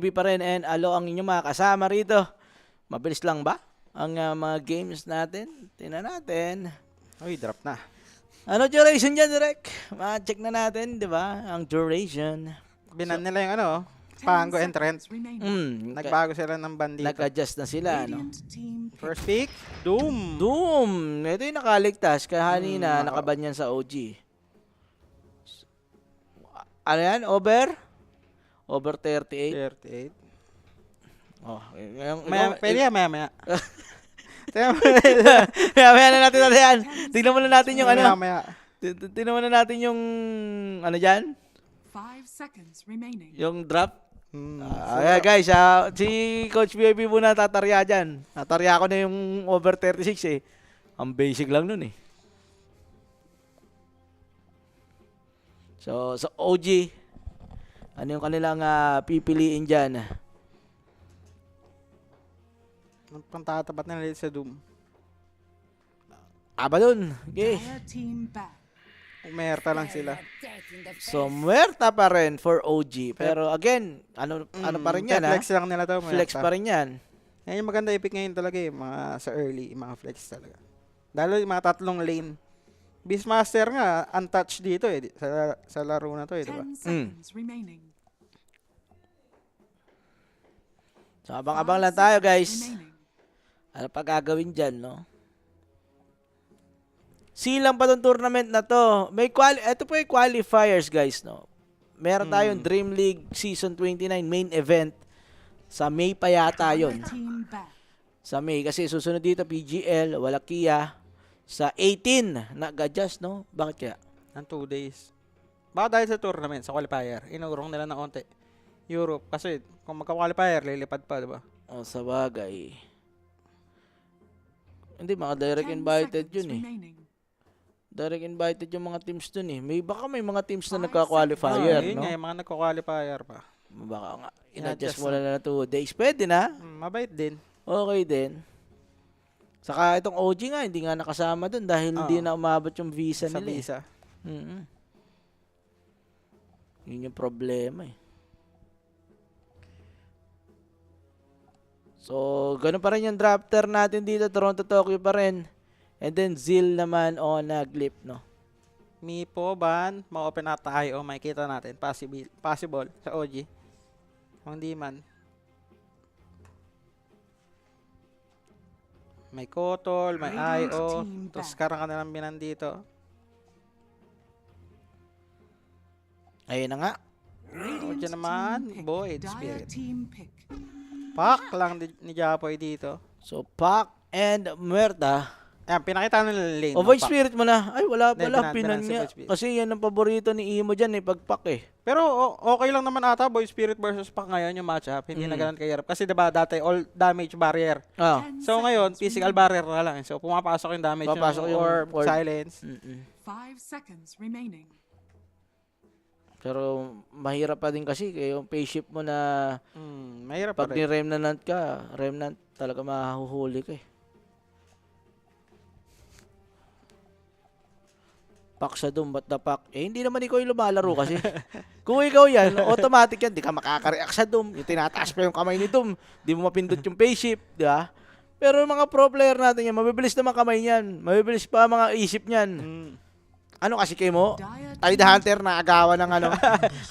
PWB pa rin and alo ang inyong mga kasama rito. Mabilis lang ba ang mga games natin? Tingnan natin. Uy, drop na. Ano duration dyan, Direk? Ma-check na natin, di ba? Ang duration. Binan nila yung ano, Pango and Trent. Nagbago Nagbago sila ng bandito. Nag-adjust na sila, no? First pick, Doom. Doom! Ito yung nakaligtas. Kaya kanina, nakaban yan sa OG. Ano yan? Over? Over 38? 38. Oh, yung, Pwede yan, maya. Maya na natin yan. Tignan muna natin yung ano. Maya. Tignan muna natin yung ano dyan? 5 seconds remaining. Yung drop. Ayan guys, si Coach BIB muna tatarya dyan. Tatarya ko na yung over 36 eh. Ang basic lang nun eh. So, sa OG, ano yung kanilang pipiliin dyan? Pantatapat na nila sa Doom. Aba dun. Okay. Dire team back. Umerta lang sila. So, muerta pa rin for OG. Pero again, ano pa rin yan Flex lang nila to. Flex pa rin yan. Yan yung maganda i-pick ngayon talaga eh. Mga sa early, mga flex talaga. Lalo yung mga tatlong lane. Beastmaster nga, untouched dito eh. Sa laro na to eh, diba? 10 seconds remaining. So, abang-abang lang tayo guys. Remaining. Ano pa gagawin dyan, no? Silang pa tong tournament na to. Ito po yung qualifiers, guys, no? Meron tayong Dream League Season 29 main event. Sa May pa yata yun. Dire team back. Sa May. Kasi susunod dito, PGL, Wallachia. Sa 18, nag-adjust, no? Bakit kaya? Ng 2 days. Baka dahil sa tournament, sa qualifier, inurong nila ng konti. Europe, kasi kung magka-qualifier, lilipad pa, diba? O, sa bagay. Hindi, mga direct 10 invited seconds yun eh. remaining. Direct invited yung mga teams dun eh. Baka may mga teams na 5 nagka-qualifier, Yun no? nga, yung mga nagka-qualifier pa. Baka nga, in-adjust In-adjust mo na 2 days. Pwede na. Mabait din. Okay din. Saka itong OG nga, hindi nga nakasama dun dahil hindi na umabot yung visa Sa nila. visa. Yun yung problema eh. So, ganun pa rin yung drafter natin dito. Toronto, Tokyo pa rin. And then, Zil naman on Glip, no? Mipo, Ban, ma-open na tayo. Makikita natin. Possible sa OG. Kung hindi man. May Kotol, may IO. Tapos karang ka nalang binan dito. Ayun na nga. O dyan naman, Void Dire Spirit. team pick. Pak lang ni Japoy dito. So, Pac and Muerta. Ayan, pinakita nila yung lane. O, Void Spirit mo na. Ay, wala Hindi, pala. binan Pinan si niya. Void Spirit. Kasi yan ang paborito ni Imo dyan eh. Pag Pac eh. Pero okay lang naman ata, Boy Spirit versus Pak ngayon yung matchup. Hindi na ganun kahirap. Kasi diba dati all damage barrier. Ah. 10 So ngayon, seconds physical remaining. barrier na lang. So pumapasok yung damage Papasok yung or orb. silence. 5 seconds remaining. Pero mahirap pa din kasi yung payship mo na Mahirap pa pag rin. ni-remnant ka, remnant talaga mahuhuli ka eh. Pack sa Doom, ba't the pack? Eh, hindi naman ikaw yung lumalaro kasi. Kung ikaw yan, automatic yan, di ka makaka-react sa Doom. Yung tinataas pa yung kamay ni Doom, di mo mapindot yung payship, di ba? Pero yung mga pro player natin yan, mabibilis naman kamay niyan. Mabibilis pa mga isip niyan. Ano kasi kayo mo? Tide Hunter na agawan ng ano,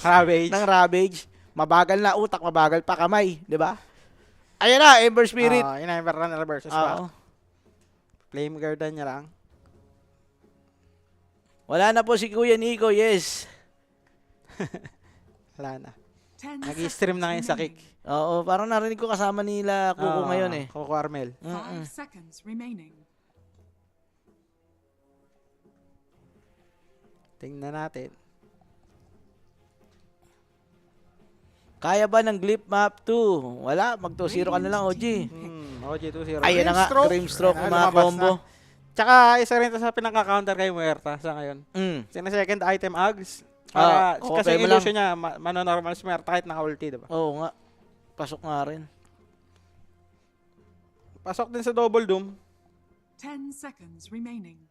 Ravage. ng Ravage. Mabagal na utak, mabagal pa kamay, di ba? Ayan na, Ember Spirit. Yun na yung runner versus Pak. Oo. Flame guardan niya lang. Wala na po si Kuya Nico, yes. Wala na. 10 Nag-stream na ngayon sa kick. Oo, parang narinig ko kasama nila Kuko ngayon eh. Kuko Armel. 5 seconds remaining. Tingnan natin. Kaya ba ng Glip Map 2? Wala, mag 2-0 ka na lang, OG. OG 2-0. Ayun na nga, Grimstroke, Ayan, mga lumabas combo. na. Tsaka isa rin ito sa pinaka-counter kay Muerta sa ngayon. Sina second item Ags. Kasi okay mo illusion niya, manonormal si Muerta kahit naka-ulti, diba? Oo nga, pasok nga rin. Pasok din sa double doom. 10 seconds remaining.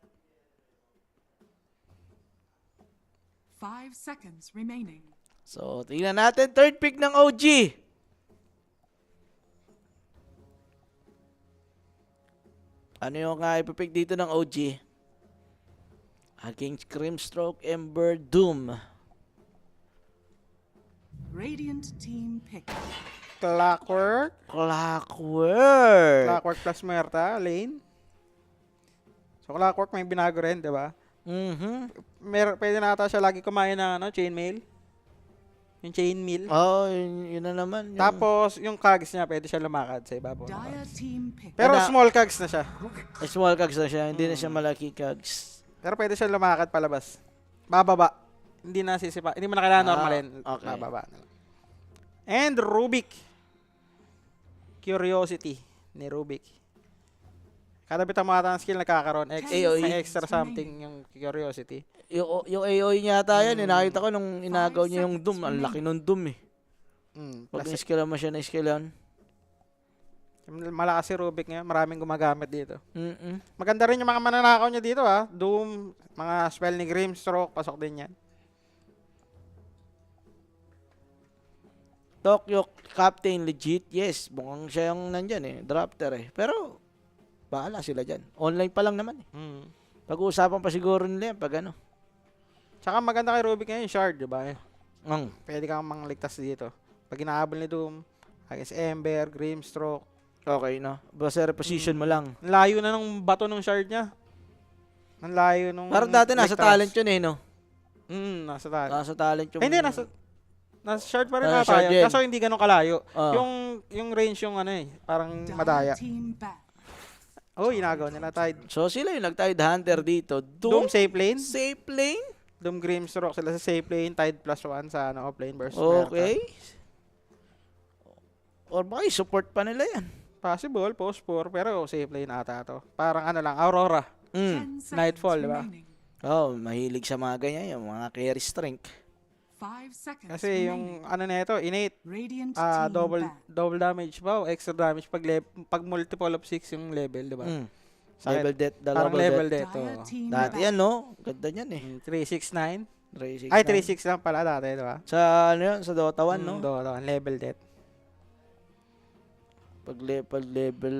5 seconds remaining. So, tingnan natin, third pick ng OG. Ano yung ipipick dito ng OG? Against Grimstroke, Ember, Doom. Radiant team pick. Clockwork. Clockwork. Clockwork plus Muerta, lane. So, Clockwork may binago rin, di ba? Pwede na ata siya lagi kumain ng chainmail. Yung chainmail. Oh, yun na naman. Yung... Tapos, yung cogs niya, pwede siya lumakad sa ibabaw. Dire team pick. Pero Ano? small cogs na siya. small cogs na siya, hindi na siya malaki cogs. Pero pwede siya lumakad palabas. Bababa. Hindi na sisipa. Hindi mo na kailangan normalin. okay. Bababa na lang. And Rubik. Curiosity ni Rubik. Kada bitang mo ata ng skill nagkakaroon. AOE. May extra something yung Curiosity. Yung AOE niya ata yan, nakita ko nung inagaw niya yung Doom. Ang laki nung Doom eh. Pag Plus, na-skillan mo siya na-skillan. malakas si Rubik ngayon. Maraming gumagamit dito. Mm-mm. Maganda rin yung mga mananakaw niya dito ha. Doom, mga spell ni Grimstroke, pasok din yan. Tokyo Captain legit, yes. Mukhang siya yung nandyan eh. Drafter eh. Pero, bahala sila dyan. Online pa lang naman eh. Pag-uusapan pa siguro nila yan pag ano. Tsaka maganda kay Rubik ngayon, shard, di ba? Ang. Pwede kang mangligtas dito. Pag inahabol ni Doom, against Ember, Grimstroke. Okay no. Basta reposition mo lang. Ang layo na ng bato ng shard niya. Ang layo nung... Parang dati nasa ligtas. talent yun eh no. Nasa talent. Nasa talent yung... Hindi, nasa shard pa rin Nasa ata shard yun. din. Kaso hindi ganun kalayo. Ah. Yung range yung ano eh, parang Dire madaya. team back. Oh, inagaw nila Tide. So sila yung nag-Tide Hunter dito. Doom safe lane. Safe lane? Doom Grimstroke sila sa safe lane. Tide +1 sa offlane versus Okay. Merta. Or baka support pa nila yan. Possible, post 4, pero safe lane ata to. Parang ano lang, Aurora. 10 seconds Nightfall, diba? remaining. Oh, mahilig sa mga ganyan, yung mga carry strength. 5 seconds Kasi remaining. yung ano nito, innate, Radiant team back. double damage ba o extra damage pag multiple of 6 yung level, di ba? Sakit. Level death, Parang double level death. death. Dire Oh. team Dati back. yan, no? Ganda niyan eh. 369. 369. Ay, 36 lang pala dati, di ba? Sa ano yun? Sa Dota 1, no? Level death. Pag level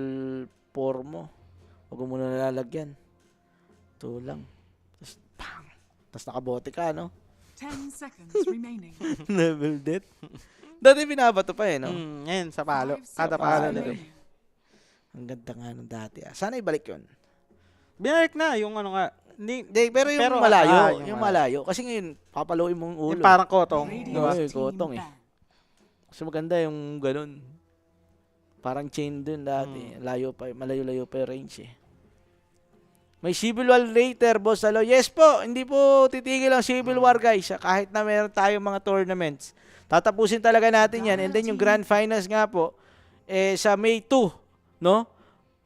4 mo, huwag mo muna nalalagyan. Ito lang. Tapos, pang! Tapos nakabote ka, no? 10 seconds remaining. Level death. Dati binabato pa eh, no? Ngayon, sa palo. 5 Kada seconds palo palo. nito. remaining. Ang ganda nga nung dati. Sana ibalik yun. Binalik na, yung ano nga. Hindi, Hindi, pero yung Pero, malayo. yung yung malayo. Kasi ngayon, papaluin mo yung ulo. yung parang kotong. Radiant Di ba? Ay, team kotong eh. back. Mas maganda yung ganun. Parang chain dun dati. Malayo-layo pa yung range eh. May Civil War later, Boss Alo. Yes po, hindi po titigil ang Civil War, guys. Kahit na meron tayong mga tournaments. Tatapusin talaga natin yan. And then yung Grand Finals nga po, sa May 2, no?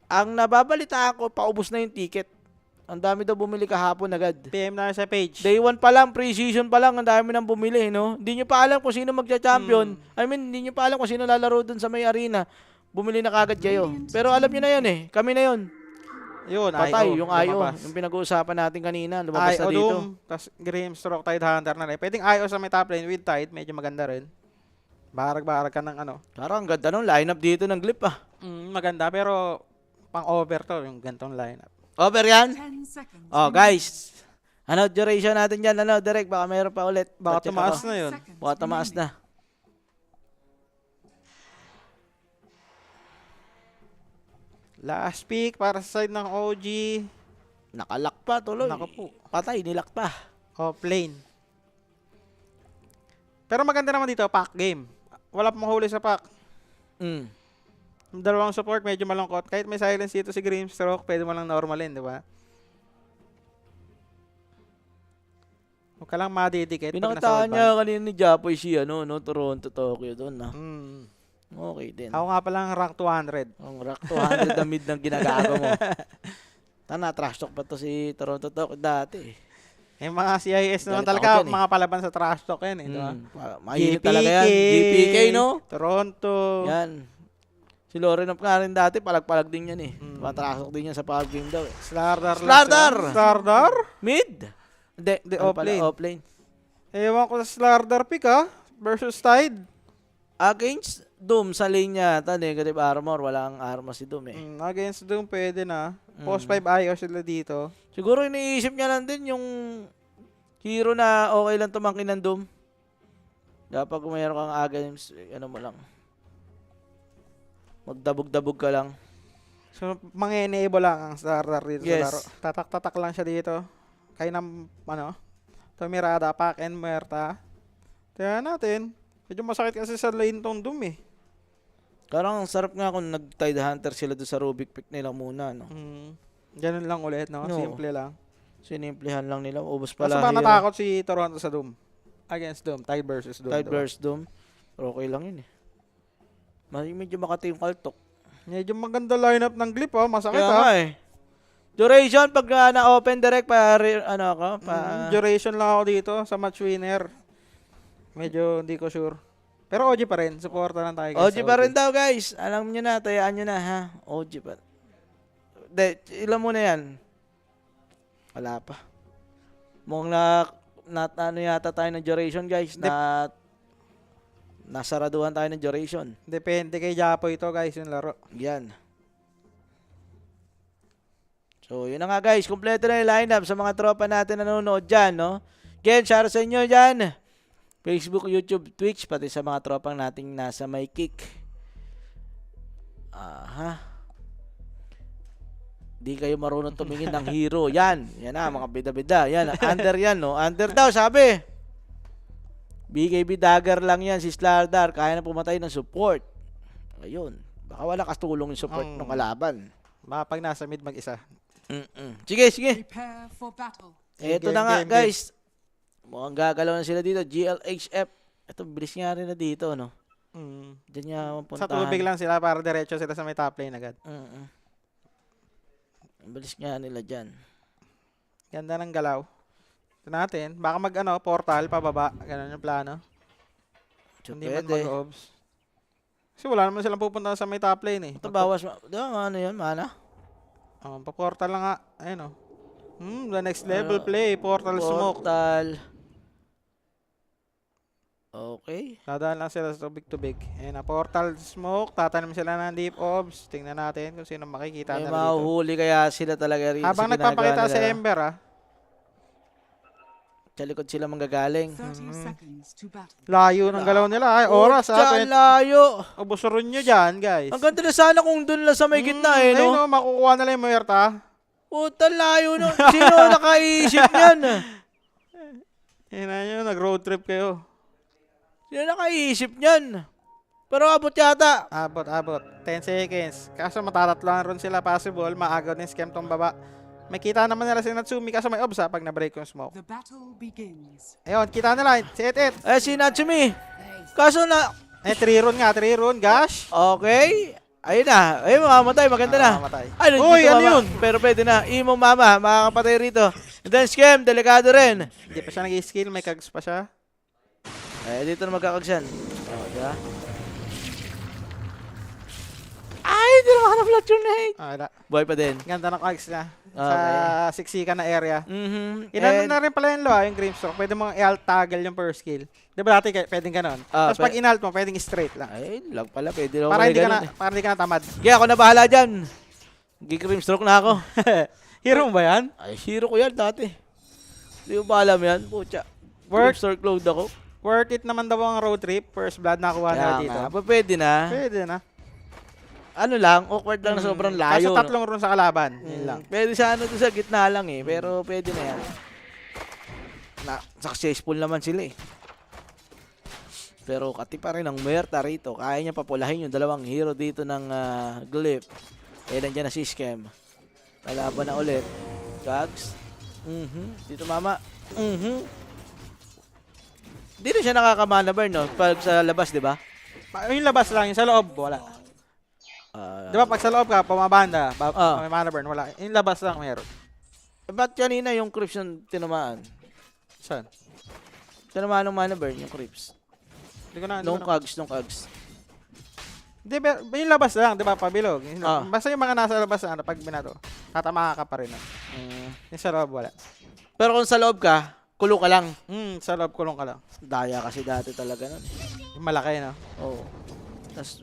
Ang nababalitaan ko, paubos na yung ticket. Ang dami daw bumili kahapon agad. PM na sa page. Day 1 pa lang, pre-season pa lang, ang dami nang bumili, no? Hindi nyo pa alam kung sino magcha-champion. I mean, hindi nyo pa alam kung sino lalaro dun sa may arena. Bumili na kagad kayo. Pero alam nyo na yun eh. Kami na yun. Yun, Patay, IO, yung IO. lumabas. Yung pinag-uusapan natin kanina. Lumabas na IO dito. Doom, tapos Grimstroke, Tide Hunter na rin. Pwedeng IO sa may top lane with Tide, medyo maganda rin. Barag-barag ka ng ano. Parang ang ganda nung lineup dito ng Glip ah. Maganda, pero pang-over to, yung gantong lineup. Over yan? 10 seconds Oh, guys. Ano duration natin dyan? Ano, direct? Baka meron pa ulit. Baka Pa-check tumaas ako. na yun. Baka tumaas na. Last pick para sa side ng OG. Nakalak pa tuloy. Naku po. Patay, nilak pa. Off lane. Pero maganda naman dito, pack game. Wala pang mahuli sa pack. Dalawang support, medyo malungkot. Kahit may silence dito si Grimstroke, pwede mo lang normalin, di ba? Huwag ka lang madidikit pag nasa Pinakitaan outbound. niya kanina ni Japoy si ano, no? Toronto, Tokyo doon na. Okay din. Ako nga palang rank 200. Ang rack 200 na mid ng ginagawa mo. Tana, trash talk pa to si Toronto Tokyo dati. Yung mga CIS naman Galit talaga, ako dyan, eh. mga palaban sa trash talk yan, eh, di ba? Mainit talaga yan. GPK, no? Toronto. Yan. Si Lorenov nga rin dati, palag-palag din yan eh. Patrasok Mm. din yan sa power game daw eh. Slardar. Slardar! Slardar? Mid? Hindi, Hindi, ano pala, offlane. offlane. Ewan ko sa Slardar pick, ha? Versus Tide. Against Doom sa lane niya, negative armor. Walang armor si Doom eh. Against Doom, pwede na. Post 5 IO sila dito. Siguro iniisip niya lang din yung hero na okay lang tumangkin ng Doom. Dapat kung mayroon kang against, ano mo lang. Magdabog-dabog ka lang. So, mang-enable lang ang starter dito Yes. sa laro. Tatak-tatak lang siya dito. Kaya ng, Tumirada, Pac, and Muerta. Tingnan natin. Medyo masakit kasi sa lane tong Doom eh. Parang ang sarap nga kung nag-Tide Hunter sila doon sa Rubik pick nila muna, no? Ganun lang ulit, no? No. Simple lang. Sinimplihan lang nila. Ubus Kaso pala ba hero. natakot si Toronto sa Doom? Against Doom. Tide versus Doom. Tide diba? versus Doom. Pero okay lang yun eh. Medyo makati yung kaltok. Medyo maganda lineup ng Glip, oh. Masakit, Kaya ha? nga eh. Duration, pag na-open direct, Duration lang ako dito sa match winner. Medyo hindi ko sure. Pero OG pa rin. Supporta lang tayo. OG pa rin daw, guys. Alam nyo na, tayaan nyo na, ha? OG pa. Ilan muna yan? Wala pa. Mukhang ano yata tayo ng duration, guys. Nasaraduhan tayo ng duration. Depende kay Japo ito, guys, yung laro. Yan. So, yun na nga, guys. Kompleto na yung lineup sa mga tropa natin na nanonood dyan, no? Again, shout out sa inyo dyan. Facebook, YouTube, Twitch, pati sa mga tropang nating nasa may kick. Aha. Di kayo marunong tumingin ng hero. Yan. Yan na, mga bida-bida. Yan, under yan, no? Under daw, sabi. BKB dagger lang yan, si Slardar. Kaya na pumatay ng support. Ayun. Baka wala katulong yung support ng kalaban. Baka pag nasa mid mag-isa. Sige, sige. Prepare for battle. Ito Game, na nga, game, guys. Mukhang gagalaw na sila dito. GLHF. Ito, bilis nga rin na dito, no? Diyan niya puntahan. Sa tubig lang sila para diretso sila sa may top lane agad. Bilis nga nila dyan. Ganda ng galaw. Ito natin. Baka portal pababa. Ganun yung plano. So, Hindi man pwede. mag-obs. Kasi wala naman silang pupunta sa may top lane eh. Ito, bawas. Ano yun, mana? Pa-portal lang nga. Ayun, oh. The next level play. Portal smoke. Portal. Okay. Dadaan lang sila sa tubig-tubig. Ayun na, portal smoke. Tatanim sila ng deep orbs. Tingnan natin kung sino makikita May nila dito. mahuhuli kaya sila talaga rin. Habang sa ginagawa nagpapakita si nila. Ember, Sa likod sila manggagaling. 30 seconds to battle. layo ng galaw nila. Ay, oras Pucha, layo. Ubusurun nyo dyan, guys. Ang ganda na sana kung dun lang sa may gitna eh, Ayun, no? oh, makukuha na lang yung Muerta. Puta, layo no. Sino nakaisip niyan? Ayun na yun, nag-road trip kayo. Sino nakaisip niyan? Pero abot yata. Abot. 10 seconds. Kaso matatatloan ron sila possible. Maagaw ng scam tong baba. May kita naman nila si Natsumi kaso may obs pag na-break yung smoke. The battle begins. Ayun, kita nila. Si Et. Si Natsumi. Kaso na... 3 run nga, 3 run. Gosh. Okay. Ayun na. Ayun, mamamatay. Maganda na. Mamatay. Ay, Uy, dito, ano mama. yun? Pero pwede na. Imo mama. Makakapatay rito. And then scam. Delikado rin. Hindi pa siya nag-skill. May kags pa siya. Dito na magkakagsan. Diba? Ay, hindi na makanaplat yung nate. Wala. Buhay pa din. Ganda ng kags niya. Sa Okay. siksikan na area. Mhm. Inano And- na rin pala yung loa, yung Grimstroke. Pwede mong i-alt toggle yung per skill. Di ba dati pwedeng ganon? Tapos pag in-alt mo, pwedeng straight lang. Ay, lag pala. Pwede na Para hindi ka ganun na, para hindi ka na tamad. Sige, ako na bahala dyan. Gigrim stroke na ako. Hero mo ba yan? Ay, hero ko yan dati. Hindi mo ba alam yan? Pucha. Work. Grim stroke load ako. Worth it naman daw ang road trip. First blood nakuha nila Kaya dito. nga, pwede na. Pwede na. Ano lang, awkward lang na sobrang layo. Kaso tatlong run sa kalaban. Yun lang. Pwede sa ano doon sa gitna lang eh. Pero pwede na yan. Successful naman sila eh. Pero kati pa rin ang Muerta rito. Kaya niya papulahin yung dalawang hero dito ng Glyph. Nandiyan na si Scam. Lalaban na ulit. Gags. Dito mama. Dito siya nakakamana burn, no? Pag sa labas, di ba? Yung labas lang, yung sa loob, wala. Di ba pag sa loob ka, pumabanda, may mana burn, wala. Yung labas lang meron. Ba't kanina yung creeps yung tinamaan? Saan? Tinamaan ng mana burn, yung creeps. Hindi ko na. Nung cogs. Di ba, yung labas lang, di ba, pabilog. Basta yung mga nasa labas na, pag binato, tatama ka pa rin. Yung sa loob, wala. Pero kung sa loob ka, kulo ka lang. Sa loob, kulong ka lang. Daya kasi dati talaga nun. Yung malaki, no? Oo. Tas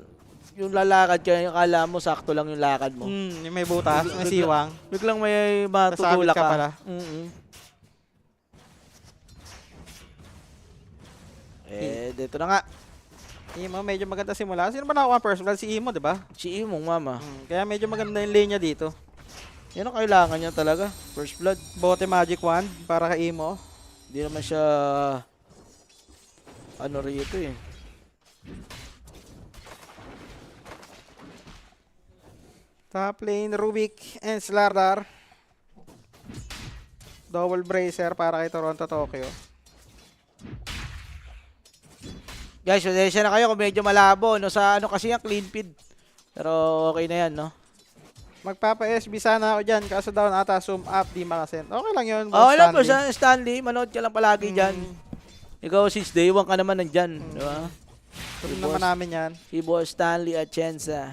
yung lalakad ka, akala mo sakto lang yung lakad mo. Yung may butas, may siwang. Biglang may Nasabit matutulak ka ka. pala. Dito na nga. Imo, medyo maganda simula. Sino ba nakuha ang first blood? Si Imo, di ba? Si Imong mama. Kaya medyo maganda yung lane niya dito. Yan ang kailangan niya talaga. First blood. Bote Magic Wand para kay Imo. Hindi naman siya ano rito eh. Top lane, Rubik and Slardar. Double bracer para kay Toronto, Tokyo. Guys, pasensya na kayo kung medyo malabo. No? Sa ano kasi yung clean feed. Pero okay na yan, no? Magpapa-SB sana ako dyan. Kaso down ata, zoom up, di makasend. Okay lang yun, boss Okay lang po Stanley. sa Stanley. Manood ka lang palagi dyan. Ikaw since day one ka naman nandyan. Di ba? Tuloy naman namin yan. Si Boss Stanley at Chenza.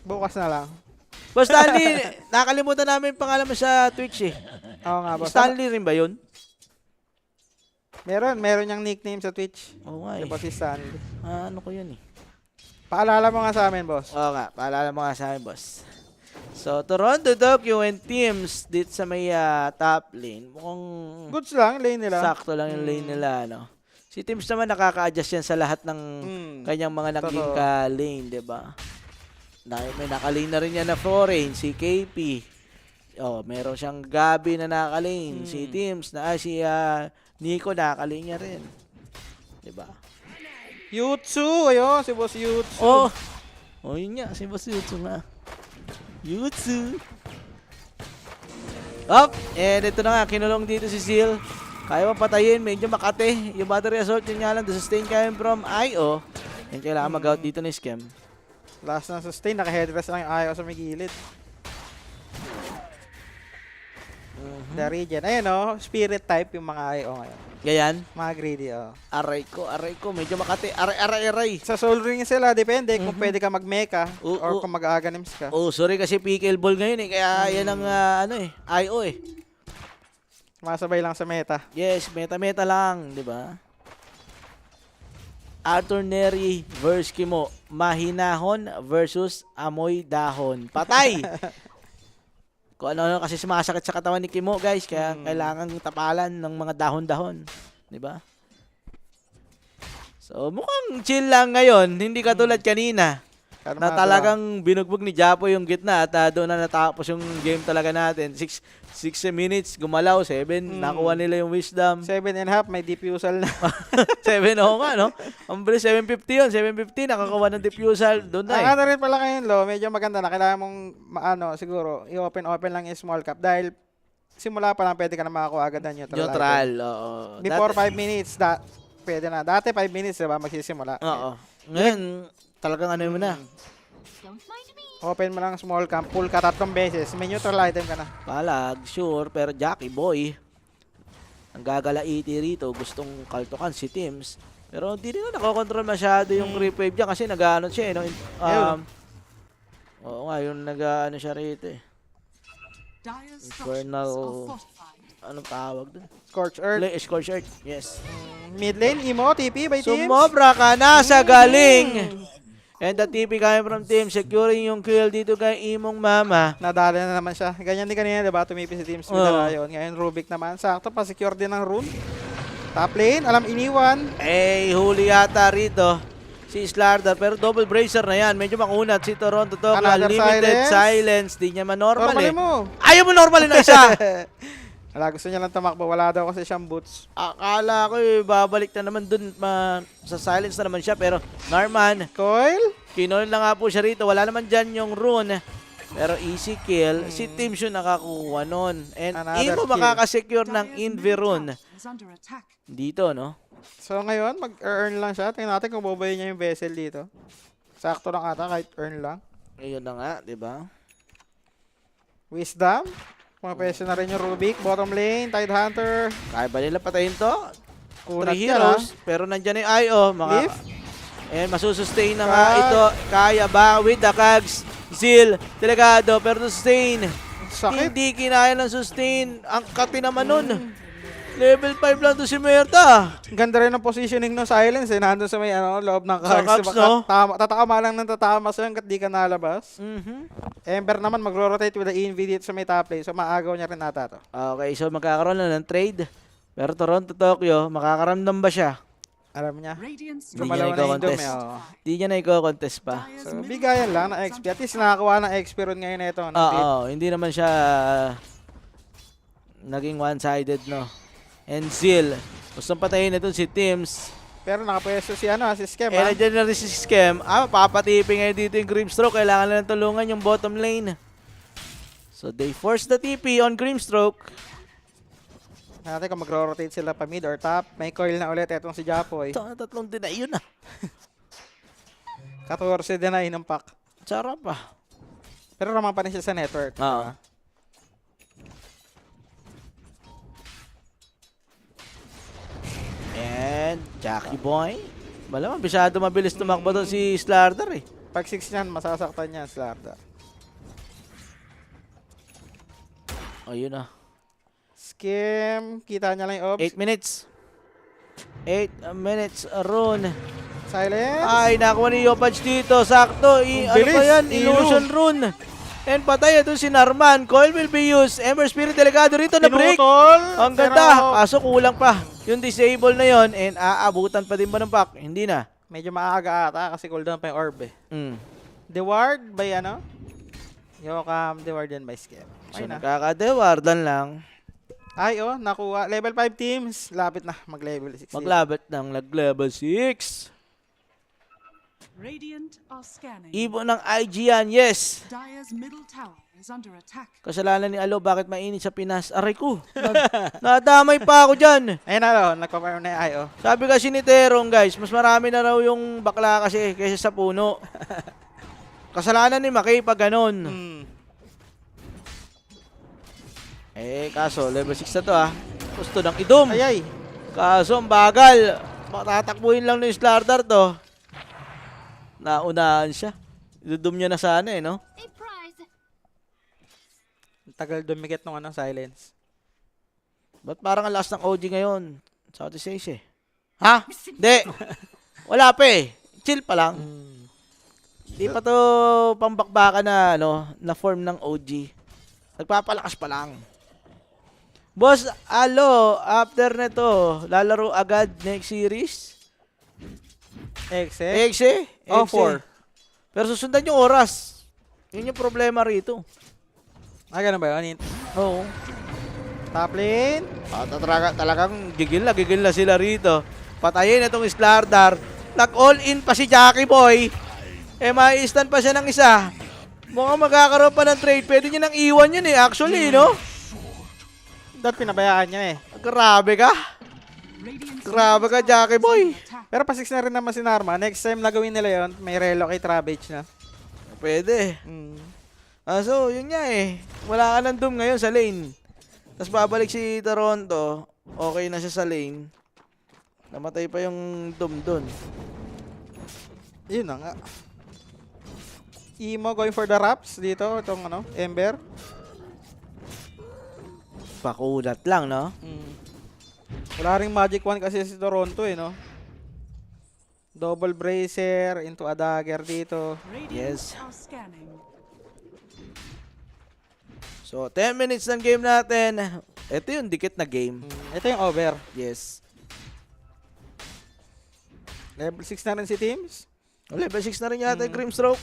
Bukas na lang. Boss Stanley, nakalimutan namin yung pangalan mo sa Twitch eh. Oo nga, boss. Stanley rin ba yun? Meron niyang nickname sa Twitch. Oo nga eh. Diba si Stanley? Ano ko yun eh. Paalala mo nga sa amin, boss. Oo nga, paalala mo nga sa akin, boss. So, Toronto, Tokyo, and teams dito sa may top lane. Mukhang Goods lang, lane nila. sakto lang yung lane nila, no? Si Teams naman nakaka-adjust yan sa lahat ng kanyang mga naging Totoo. ka-lane, di ba? May naka-lane na rin yan na foreign, si KP. Oh, meron siyang Gabi na naka-lane. Si Teams, si Nico naka-lane niya rin. Di ba? Yutsu, ayun, si boss Yutsu. Oh, yun nga, si Boss Yutsu nga. Yutsu. Up! And ito na nga, kinulong dito si Seal. Kaya mo patayin, medyo makate. Yung battery assault yun nga lang, the sustain coming from IO. Yan kailangan mag-out dito ni Scam. Last na sustain, naka-headrest lang yung ayaw sa may gilid. The regen. Ayun o, spirit type yung mga ayaw ngayon. Gayan. Mga greedy, oh. Aray ko, medyo makate. Aray. Sa soul ring sila, depende kung pwede ka mag-mecha or Oo. kung mag-aganims ka. Oh, sorry kasi pickleball ngayon eh. Kaya yan ang IO eh. Masabay lang sa meta. Yes, meta-meta lang, di ba? Arthur Neri versus Kimo. Mahinahon versus amoy dahon. Patay! Kung ano kasi sumasakit sa katawan ni Kimo, guys. Kaya kailangan tapalan ng mga dahon-dahon. Di ba? So, mukhang chill lang ngayon. Hindi katulad kanina. Na talagang binugbog ni Japo yung gitna at doon na natapos yung game talaga natin. 6 minutes, gumalaw. 7, nakuha nila yung wisdom. 7.5, may diffusal na. 7, oo nga, no? Ang bilis, 750 yun. 750, nakakuha ng diffusal. Doon na eh. Ano rin pala ngayon, Lo, medyo maganda na. Kailangan mong, siguro, i-open lang yung small cap. Dahil, simula pa lang, pwede ka na makakuha agad ng neutral. Neutral, oo. Before 5 minutes, pwede na. Dati 5 minutes, diba, magsisimula. Oo. Ngayon, talagang ano mo na. Open mo lang small camp, pull ka 3 beses, may neutral item ka na. Palag, sure, pero Jackie Boy, ang gagalaiti rito, gustong kaltukan si Teams. Pero hindi rin na nakokontrol masyado yung creep wave dyan kasi nag-ano siya eh. No? Oo nga, yung nag-ano siya rito eh. Dire's Infernal- structures are fortified. Anong tawag dun? Scorch Earth. Scorch Earth, yes. Mid lane, Imo, TP by teams. Sumobra ka na sa galing! And the TP coming from Team, securing yung kill dito kay Imong Mama. Nadali na naman siya. Ganyan din kanina, diba? Tumipi si teams with the Lion. Ngayon, Rubik naman. Sakto, pa-secure din ng rune. Top lane, alam iniwan. Eh, huli yata rito si Slardar. Pero double bracer na yan. Medyo makunat si Toronto to. Another Unlimited silence. Di niya man-normal Normally eh. mo. Ayaw mo normalin na isa. Wala, gusto niya lang tumakbo. Wala daw kasi siyang boots. Akala ko babalik na naman dun. Sa silence na naman siya. Pero Norman, Coil? kinol na nga po siya rito. Wala naman dyan yung rune. Pero easy kill. Si Team Shun nakakuha nun. And Another Imo kill. makakasecure ng Dire's Invi middle rune. tower is under attack. Dito, no? So ngayon, mag-earn lang siya. Tingnan natin kung bubuhay niya yung vessel dito. Sakto lang ata, kahit earn lang. Ayun na nga, di ba? Wisdom. Pumapwesto na rin yung Rubik. Bottom lane, Tidehunter. Kaya ba nila patayin to? Kunat 3 yan, heroes, pero nandyan yung IO. Leaf. And masusustain na nga ito. Kaya ba with the Kags? Zil, delegado, pero sustain. Sakit. Hindi kinaya ng sustain. Ang kati naman nun. Level 5 lang to si Merta. Ganda rin ang positioning ng silence eh. Nandun sa may loob ng Sa cards. Caps, no? Tatama lang ng tatama sa'yo hanggat di ka nalabas. Mhm. Ember naman magro-rotate with the ENV dito sa may top lane. So maagaw niya rin ata to. Okay, so magkakaroon na ng trade. Pero Toronto, Tokyo, makakaramdam ba siya? Alam niya. Radiant's Hindi niya Gumalaw na yung iko-contest. dome eh. Di niya na i-contest pa. Dire's So middle bigayan lang tower ng is XP. under At least nakakuha ng XP ron ngayon ito. Oo, hindi naman siya naging one-sided, no? And Zil, gustong patayin na si Teams. Pero nakapwesto si si Scam. Eh, nandiyan na rin si Scam. Papatipin ngayon dito yung Grimstroke. Kailangan na ng tulungan yung bottom lane. So, they force the TP on Grimstroke. Natin kung magro-rotate sila pa mid or top. May coil na ulit itong si Japoy. Ito, tatlong din na yun ah. 14 din na ng pack. Sarap ah. Pero ramang pa rin siya sa network. Oo. And Jackie Boy. Malamang, bisyado mabilis tumakbo doon si Slardar eh. Pag 6 niyan, masasaktan niya Slarda. Ayun ah. Scam. Kita niya lang yung obs. 8 minutes. 8 minutes rune. Silence. Ay, nakuha ni Yopaj dito. Sakto. Ano bilis. pa yan? Ilo. Illusion rune. And patay ito si Narman. Coil will be used. Ember Spirit delikado rito na break. Pinutol. Ang ganda. Kaso kulang pa. Yung disable na yon and aabutan pa din ba ng pack? Hindi na. Medyo maaga ata kasi cooldown pa yung orb eh. Mm. The ward by Yokam, the ward yan by Scam. So, Ayun na. nakakadewardan lang. Ay nakuha. Level 5 teams. Lapit na mag-level 6. Maglabat ng nag-level 6. Radiant are scanning. Ibon ng IG yan, yes. Dire's middle tower is under attack. Kasalanan ni Alo, bakit mainit sa Pinas? Aray ko, nadamay pa ako dyan. Ayun nagpa-farm na yung Sabi kasi ni Terong, guys, mas marami na raw yung bakla kasi kaysa sa puno. Kasalanan ni Makay pag ganon. Kaso, level 6 na to Gusto ng idom. Ay. Kaso, ang bagal. Tatakbuhin lang ng Slardar to. Naunahan siya. Idudum niya na sana no? A prize. Tagal dumikit nung silence. Ba't parang ang lakas ng OG ngayon? Southeast Asia Ha? Hindi. Wala pa Chill pa lang. Hindi pa to pambakbaka na, na form ng OG. Nagpapalakas pa lang. Boss, after nito, lalaro agad next series? Exe? Oh, 4. Pero susundan yung oras. Yun yung problema rito. Ganun ba yun? Oo. Top lane. Talagang gigil na sila rito. Patayin itong Slardar. Nag-all in pa si Jackie Boy. Mai-stun pa siya ng isa. Mukhang magkakaroon pa ng trade. Pwede niya nang iwan yun actually, no? Dapat pinabayaan niya Grabe ka. Radiant's Grabe ka, Jackie Boy. attack. Pero pa 6 na rin naman si Narma. Next time na gawin nila yon, may relocate Ravage na. Pwede. So, yun nga Wala ka ng doom ngayon sa lane. Tapos babalik si Toronto. Okay na siya sa lane. Namatay pa yung doom dun. Yun na nga. Emo going for the wraps dito. Itong Ember. Pakulat lang, no? Wala ring Magic Wand kasi si Toronto no? Double Bracer into a dagger dito. Radiant Yes. are scanning. So, 10 minutes ng game natin. Ito yung dikit na game. Ito yung over. Yes. Level 6 na rin si Teams. Level 6 na rin yata yung Grimstroke.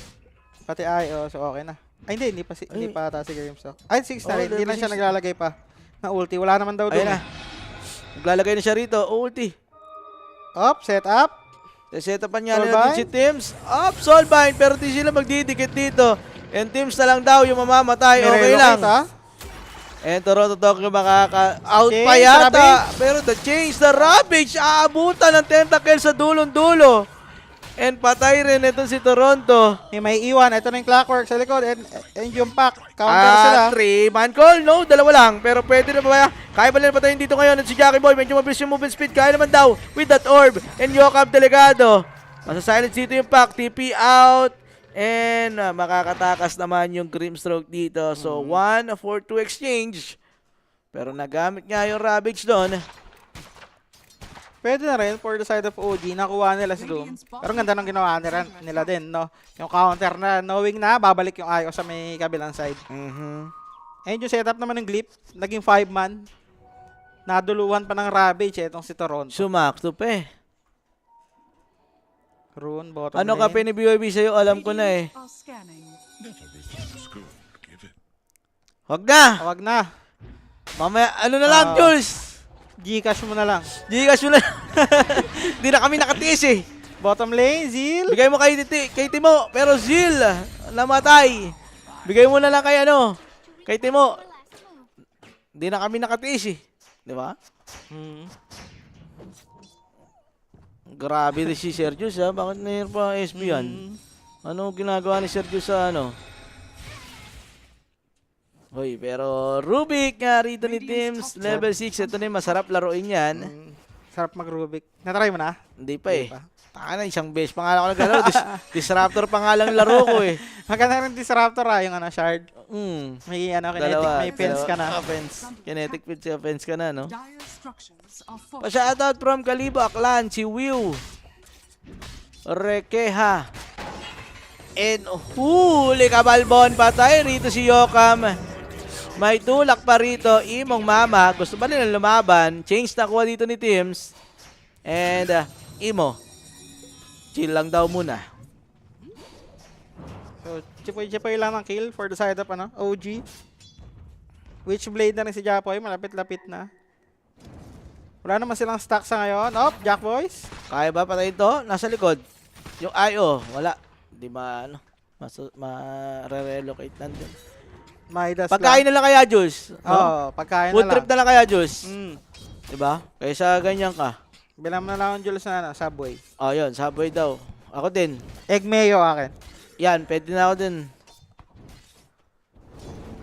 Pati so okay na. Ay, hindi pa hindi pa ata si Grimstock. Ay, 6 na Oh, rin. Hindi level na siya 6. naglalagay pa na ulti. Wala naman daw Ayun doon. na. Naglalagay na siya rito. Ulti. Up, set up. Setapan niya na Soulbind? din si Teams. Up, Soulbind. Pero di sila magdidikit dito. And Teams na lang daw yung mamamatay. May Okay relocate, lang. ha? And Toronto Tokyo makaka-out pa Change, yata. Ravage. Pero the Ravage, aabutan ng tentacle sa dulong-dulo. And patay rin ito si Toronto. May iwan. Ito na yung clockwork sa likod. And yung pack. Counter sila. 3-man call. No, dalawa lang. Pero pwede na ba? Kaya ba nila patayin dito ngayon? At si Jackie Boy, medyo mabilis yung movement speed. Kaya naman daw with that orb. And Yokab delegado. Masa-silence dito yung pack. TP out. And makakatakas naman yung Grimstroke dito. So, 1-4-2 exchange. Pero nagamit nga yung Ravage doon. Pwede na rin for the side of OG. Nakuha nila si Doom. Pero ang ganda ng ginawa nila din, no? Yung counter na knowing na babalik yung Ayo sa may kabilang side. Ayun yung setup naman ng Glyph. Naging 5-man. Naduluhan pa ng Ravage etong si Toronto. Sumakto pa eh. Rune, bottom Ano ka lane. pini-BYB sa'yo? Alam ko na eh. Radiant are scanning. Wag na! Wag na. Mamaya, ano na lang, Jules? Gcash mo na lang. Gcash mo na. Hindi na kami nakatiis eh. Bottom lane, Zeal. Bigay mo kay Timo. Pero Zil, namatay. Bigay mo na lang kay ano. Kay Timo. Hindi na kami nakatiis eh. Di ba? Grabe rin si Sergius ha. Bakit mayroon pa SB yan? Ano ginagawa ni Sergius sa ano? Hoy, pero Rubik nga rito ni Teams. Level 6. Ito na yung masarap laruin yan. Sarap mag-Rubik. Natry mo na? Hindi pa eh. Hindi pa. Taka na, isang beses pa nga ako naglaro. Disruptor pa nga lang laro ko eh. Maganda rin Disruptor yung shard. May kinetic, may fence ka na. Kinetic fence ka na, no? Dire structures are Pa-shoutout from Kalibo Aklan, si Will Rekeha. And huli kabalbon patay rito si Yokam. May tulak pa rito, Imong Mama. Gusto ba nila lumaban? Change na kuha dito ni Teams. And Imo, chill lang daw muna. So, chipoy lang ng kill for the side of OG. Witchblade na rin si Japoy, malapit-lapit na. Wala naman silang stock sa ngayon. Jack Boys. Kaya ba patayin to? Nasa likod. Yung IO, wala. Di ba, ma-relocate nandun. Midas Pagkain na lang kaya, Jules. Oo, pagkain Food na trip lang. na lang kaya, Jules. Diba? Kaysa ganyan ka. Bilang mo na lang ang Jules na Subway. Oh, yun. Subway daw. Ako din. Egg mayo akin. Yan, pwede na ako din.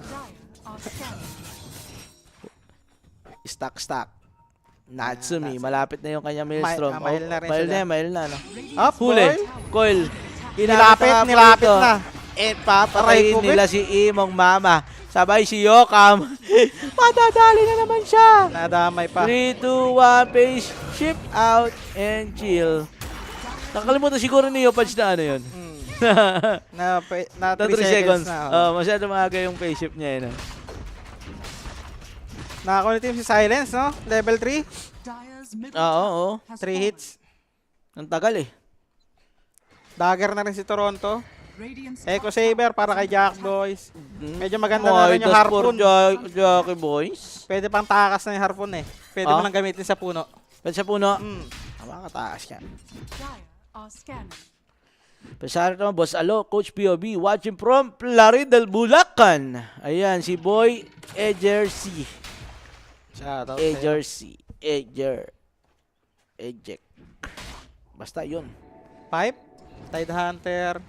dire are scanning. Stock. Natsumi. Malapit na yung kanya maelstrom. Mail na rin Mail sila. na, mail na. No? Up, Huli. Coil. Nilapit na. Papatayin Aray ko, nila si Imong Mama. Sabay si Yokam. Madadali na naman siya. Nadamay pa. 3, 2, 1, page, ship out, and chill. Nakalimutan siguro ni Yopage na ano yun. Na 3 3 seconds. na. Masyado maaga yung page ship niya yun. Nakakuha ni team si Silence, no? Level 3. Dire's middle Oo. tower has 3 fallen. hits. Ang tagal eh. Dagger na rin si Toronto. Radiant's Echo top Saber tower para kay is Jack under Boys. Medyo maganda na rin yung Midas harpoon. for Jockey Boys. Pwede pang takas na yung harpoon eh. Pwede mo lang gamitin sa puno. Pwede sa puno. Mm. Makakataas ka. Dire are scanning. Pasara naman, Boss Alo, Coach POB, watching from Plaridel, Bulacan. Ayan, si Boy Ejercy. Shoutout Ejercy. Ejek. Basta yun. Pipe. Tide Hunter.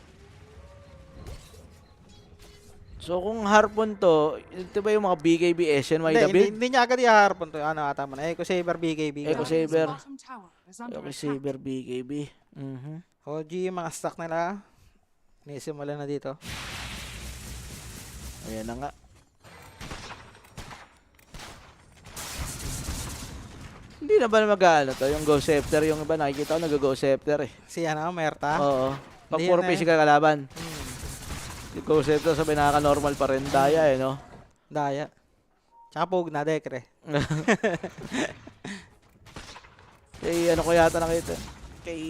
So kung harpon to, ito ba yung mga BKB SNY na build? Hindi niya agad i-harpoon to. Ano ata mo na? Echo Saber BKB. Echo Dire's Saber. bottom tower is under Okay, attack. Saber BKB. OG, mga stock nila. Nisimula na dito. Ayan na nga. Hindi na ba mag-ano to? Yung Go Scepter, yung iba nakikita ko nag-Go Scepter eh. Si Merta. Oo. Pag Hindi puro na eh. physical kalaban. Hmm. Yung Go Scepter sabi nakaka-normal pa rin. Daya eh, no? Daya. Tsaka Pug na, Dekre. Kay ano ko yata nakita? Kay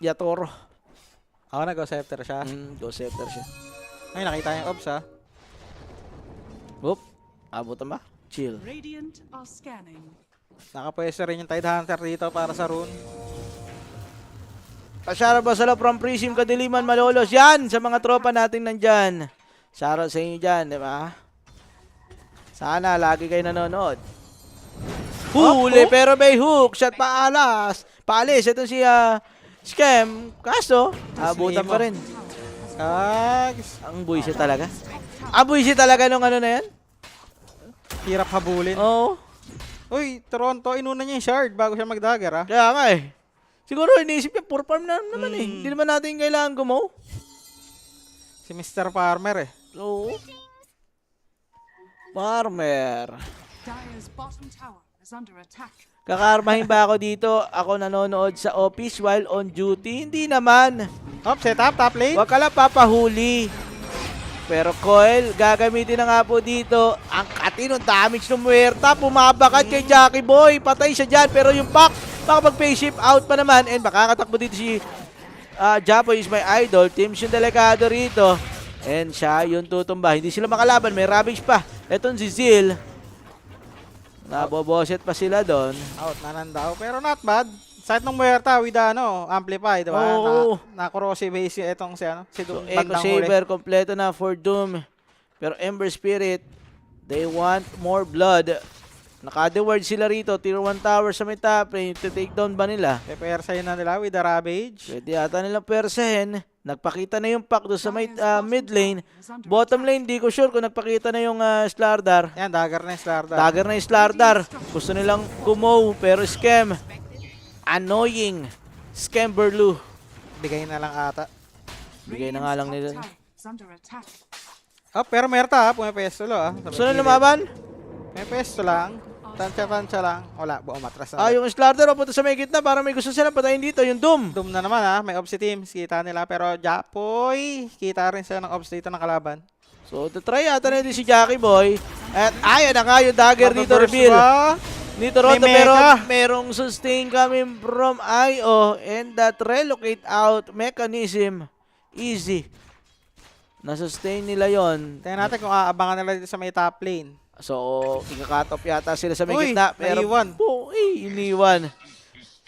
Yatoro. Ako nag-Scepter siya. Go Scepter siya. Ay, nakita niya Ops ha. Whoop. Abutan ba? Chill. Radiant are scanning. Nakapwesto rin yung Tide Hunter dito para sa rune. Pasyara ba sa from Prism Kadiliman Malolos? Yan! Sa mga tropa natin nandyan. Shoutout sa inyo dyan, di ba? Sana lagi kayo nanonood. Huli pero may hook. Shot paalas. Paalis. Ito si Scam. Kaso, abutan pa rin. Kags. Ang buisit talaga. Ang buisit talaga nung ano na yan? Hirap habulin. Oo. Uy, Toronto, inuna niya yung shard bago siya mag-dagger ha. Kaya nga eh. Siguro iniisip niya, pure farm na naman eh. Hindi naman natin kailangan gumaw. Si Mr. Farmer eh. Oo. Farmer. Dire's bottom tower is under attack. Kakarmahin ba ako dito? Ako nanonood sa office while on duty? Hindi naman. Top, set up, top lane. Huwag ka lang papahuli. Pero Coil, gagamitin na nga po dito ang katinong damage ng Muerta. Pumabakat kay Jackie Boy. Patay siya dyan. Pero yung pack, makapag-payship out pa naman. And makakatakbo dito si Japoy is my idol. Teams yung delikado rito. And siya yung tutumba. Hindi sila makalaban. May Ravage pa. Etong si Zil. Naboboset pa sila doon. Out na nandaw. Pero not bad. Side ng Muerta with amplify, di ba? Oo. Na-corrosive base yung itong si So, Doom. Echo Bandang huli. Saber, kompleto na for Doom. Pero Ember Spirit, they want more blood. Naka-word sila rito. Tier 1 tower sa may top lane. Take down ba nila? Pepersahin na nila with the Ravage. Pwede yata nilang persahin. Nagpakita na yung pack doon sa may mid lane. Bottom lane, di ko sure kung nagpakita na yung Slardar. Yan, dagger na yung Slardar. Dagger na yung Slardar. Gusto nilang kumow, pero scam. Annoying. Scam Berlu. Bigay na lang ata. Bigay na nga lang nila. Tower is under attack. Oh, pero Muerta pumipesto lo Gusto na lumaban? May pesto lang. Tansya lang. Wala, buong matras na. Yung Slardar papunta sa may gitna para may gusto sila patayin dito. Yung Doom. Doom na naman may obs si teams. Kita nila. Pero Japoy, kita rin sila ng obs dito ng kalaban. So, try yata na din si Jackie Boy. At ayun na nga yung dagger dito Mababurst reveal. ba? Dito Roto, May pero mecha. merong sustain coming from IO and that relocate out mechanism. Easy. Na-sustain nila yon. Tingnan natin kung aabangan nila dito sa may top lane. So, ika-cut off yata sila sa may Uy, gitna. Pero, naiwan. iniwan.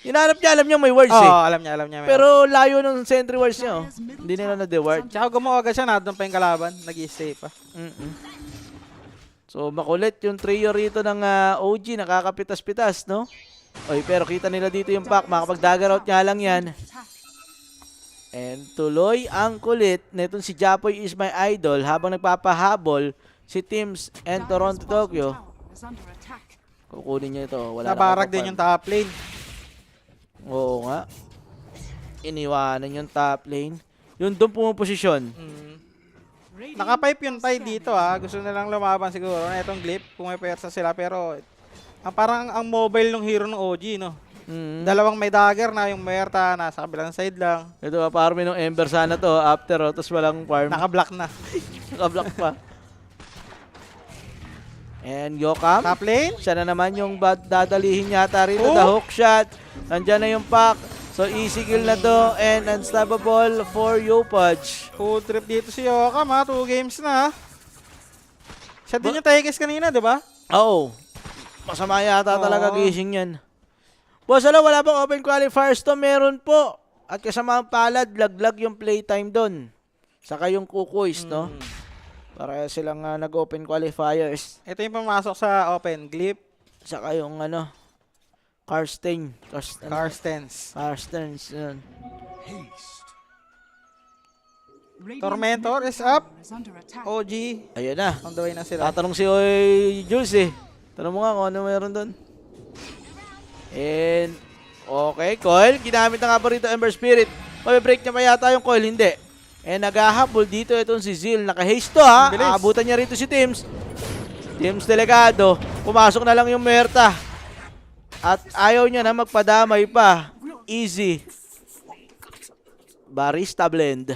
Hinanap niya, alam niya may words eh. Oo, alam niya. meron. Pero layo ng sentry words niya. Oh. Hindi nila na-deward. Tsaka gumawa agad siya, nandun pa yung kalaban. Nag-i-stay pa. So, makulit yung trio rito ng OG. Nakakapitas-pitas, no? Oy, pero kita nila dito yung pack. Makapag-dagger out nga lang yan. And tuloy ang kulit netong si Japoy is my idol habang nagpapahabol si Teams and Toronto Tokyo. Kukunin niya ito. Wala Nabarag din yung top lane. Oo nga. Iniwanan yung top lane. Yung doon pumuposisyon. Nakapipe yung tide dito Gusto nilang lumaban siguro na itong Glyph. Pumipersa sila pero parang ang mobile ng hero ng OG, no? Dalawang may dagger na, yung Muerta nasa kabilang side lang. Ito farming ng Ember sana to after tapos walang farm. Naka-block na. Naka-block pa. And Yokam. Top lane. Siya na naman yung dadalihin yata rito. Oh! The hook shot. Nandyan na yung pack. So easy kill na to. And unstoppable for Yopaj. Full trip dito si Yokam 2 games na. Siya din yung Taekis kanina, di ba? Oo. Masama yata talaga Oo. gising yan. Boss, alam, wala bang open qualifiers to? Meron po. At kasama ang palad, laglag yung playtime doon. Saka yung kukuis, no? Para silang nag-open qualifiers. Ito yung pumasok sa open. Glyph, Saka yung Karsten. Karstens. Karstens, yun. Tormentor is up. OG, Oh. on Ayun na. the way na sila. Tatanong si Jules eh. Tanong mo nga kung ano meron doon. And, okay, coil. Ginamit na nga pa rito Ember Spirit. Mabibreak niya pa yata yung coil, hindi. And naghahabol dito itong si Zil. Naka-haste to Bilis. Aabutan niya rito si Teams. Teams delegado. Pumasok na lang yung Muerta. At ayaw niya na magpadamay pa. Easy. Barista blend.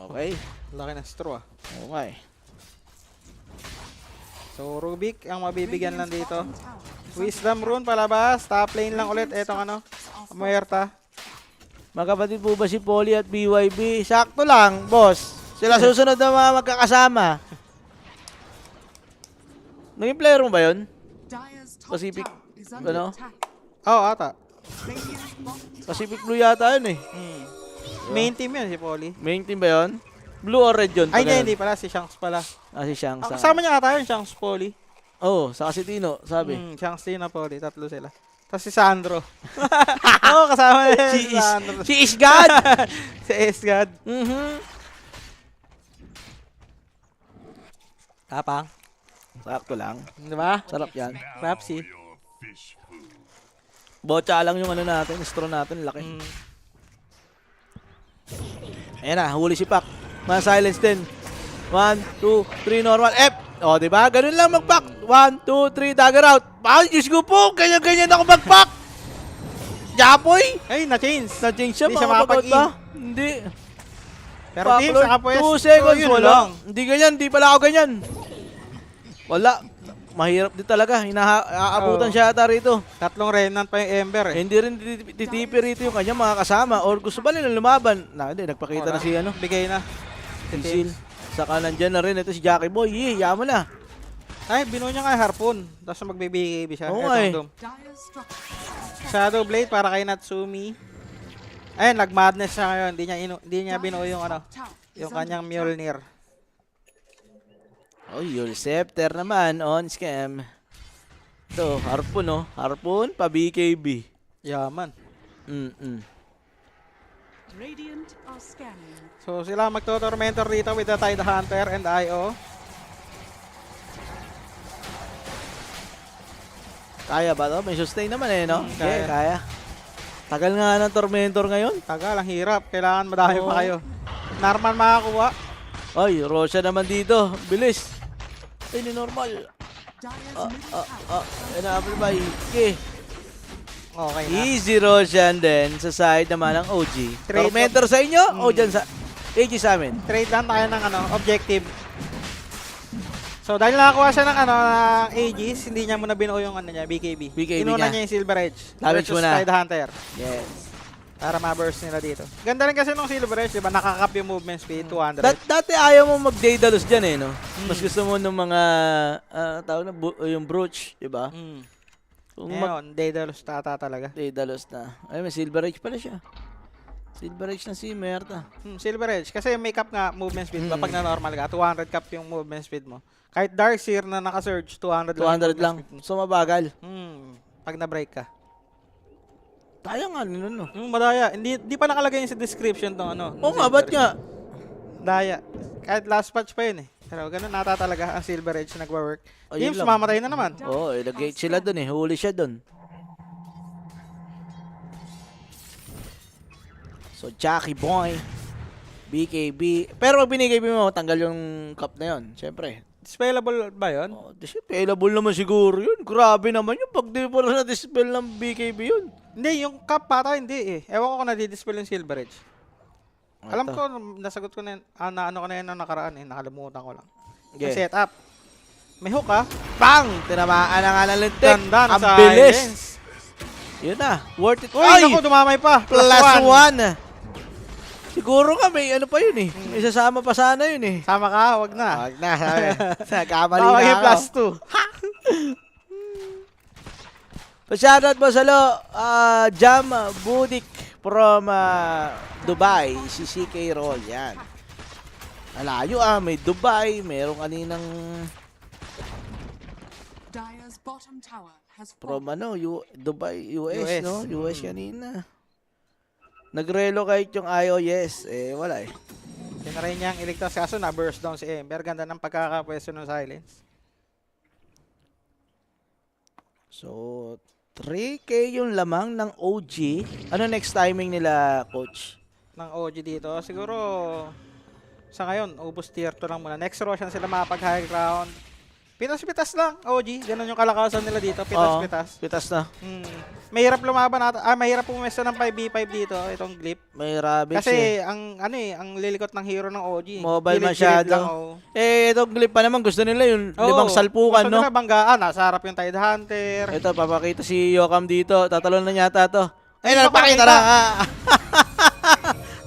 Okay. Laki na straw Okay. So, Rubik ang mabibigyan lang dito. Wisdom Rune palabas. Top lane lang ulit. Etong Muerta. Magkapatid po ba si Polly at BYB? Sakto lang, boss. Sila susunod na mga magkakasama. Naging player mo ba yun? Pacific, ano? Oo, ata. Pacific Blue yata yun eh. Main team yun si Polly. Main team ba yun? Blue or red yun? Ay, Pag- hindi pala. Si Shanks pala. Si Shanks. Kasama niya ata yun, Shanks Polly. Oo, sa si Tino, sabi. Shanks din na Polly. Tatlo sila. Tapos si Sandro. Oo, kasama niya si Sandro. Si Isgad! Si Esgad. Tapang. Sakto lang. Di ba? Sarap yan. Rapsi. Bocha lang yung natin, straw natin, laki. Ayan na, huli si Pak. Mga silence din. 1, 2, 3, normal. F! O, di ba? Ganun lang mag-pack. 1, 2, 3, dagger out. Ay, Diyos ko po, ganyan-ganyan ako mag-pack. Japoy! Ay, na-change. Na-change siya, Hindi siya mga kapot makapag-in. ba? Hindi. Pero team, Lord, saka pues. 2 seconds, yun wala. lang. Hindi ganyan, hindi pala ako ganyan. Wala. Mahirap din talaga. Aabutan Oo. siya ata rito. 3 remnant pa yung Ember eh. Hindi rin titipi rito yung kanyang mga kasama. Or gusto ba nila lumaban? Hindi, nagpakita na si ano. Bigay na. Si Sil. Saka nandyan na rin. Ito si Jackie Boy. Yaman na. Ay, binuo niya nga yung harpoon. Tapos magbibigay siya. Oo Eto, nga eh. Doom. Dire's structures. Shadow Blade para kay Natsumi. Ayun, nag-madness siya ngayon. Hindi niya binuo yung ano, Tower is yung under kanyang attack. Mjolnir. Oh, Yul Scepter naman on scam. Ito, harpoon no. Harpoon, pa BKB. Yaman. Radiant are scanning. So sila magto-tormentor dito with the Tide Hunter and IO. Kaya ba to? May sustain naman eh, no? Kaya. Kaya. Tagal nga ng Tormentor ngayon. Tagal, ang hirap. Kailangan madami Oo. pa kayo. Normal makakuha. Ay, Rosha naman dito. Bilis. Ay, ni normal. Dire's middle tower. Enable by Ike. Okay na. Easy Roshan din sa side naman ng OG. Trade Tormentor sa inyo o dyan sa AG sa amin? Trade lang tayo ng ano, objective. So dahil nakakuha siya ng ano, ng Aegis, hindi niya muna binuo yung ano niya, BKB. BKB Inuna niya. niya yung Silver Edge. Damage versus muna. Tide Hunter. Yes. Para ma-burst nila dito. Ganda rin kasi nung Silver Edge, di ba? Nakakap yung movement speed, 200. Dati ayaw mo mag-Daedalus dyan eh, no? Mas gusto mo ng mga, tawag na, yung brooch, di ba? Mm. Kung Ngayon, Daedalus tata talaga. Daedalus na. Ay, may Silver Edge pala siya. Silver Edge na si Merta. Silver Edge. Kasi may cap nga movement speed. Mm. Pag na-normal ka, 200 cap yung movement speed mo. Kahit Darkseer na naka-surge, 200 lang. 200 lang. So, mabagal. Pag na-break ka. Kaya nga nila, no? Madaya. Hindi pa nakalagay yun sa description tong ano. Oo nga, ba't nga? Daya. Kahit last patch pa yun eh. Pero ganun nata talaga ang Silver Edge nagwa-work. Ayun Teams, lang. mamatay na naman. Oo, nag-gate sila dun eh. Huli siya dun. So, Jackie Boy. BKB. Pero pag binigay mo, tanggal yung cup na yun. Siyempre. Dispellable ba yun? Oh, dispellable naman siguro yun. Grabe naman yun. Pag di mo na dispel ng BKB yun. Hindi, yung cap pata hindi eh. Ewan ko kung nadi-dispel yung Silver Edge. Alam ko, nasagot ko na yun. Na ano ko na yun nung nakaraan eh. Nakalimutan ko lang. Yung Okay. setup. May hook ah. Bang! Tinamaan na nga ng lintik. Ganda na Ang sa bilis. silence. Yun na. Worth it. Uy, Ay! naku, dumamay pa. Plus one. Siguro nga may ano pa yun eh. May sasama pa sana yun eh. Sama ka, wag na. Wag na, sabi. Kamali Tawag na yung ako. plus 2. Pa-shoutout mo sa Jam Budik from Dubai, si CK Roll, yan. Malayo may Dubai, merong kaninang Dire's bottom tower has from fallen. Dubai, US, US. no? US kanina. Nag-relocate yung iOS, wala eh. Tinry niyang iligtas kaso na-burst down si Ember. Ganda ng pagkakapwesto ng silence. So, 3K yung lamang ng OG. Ano next timing nila, coach? Ng OG dito. Siguro, sa ngayon, ubos tier 2 lang muna. Next Roshan sila makapag-high ground. Pitas-pitas lang, OG. Ganun yung kalakasan nila dito. Pitas-pitas. Pitas na. Mahirap lumaban ata. Mahirap pumesto ng 5v5 dito. Itong Glip. May rabbits Kasi, ang lilikot ng hero ng OG. Mobile Gilid-gilid masyado. lang, oh. Itong clip pa naman, gusto nila yung Oo, limang salpukan, gusto no? nila banggaan. Nasa harap yung Tide Hunter. Ito, papakita si Yokam dito. Tatalon na yata to. Ay, Nagpakita papakita. na.